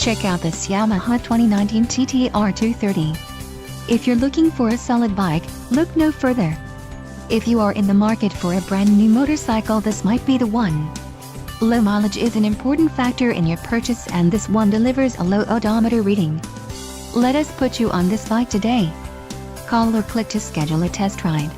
Check out this Yamaha 2019 TT-R230. If you're looking for a solid bike, look no further. If you are in the market for a brand new motorcycle, this might be the one. Low mileage is an important factor in your purchase, and this one delivers a low odometer reading. Let us put you on this bike today. Call or click to schedule a test ride.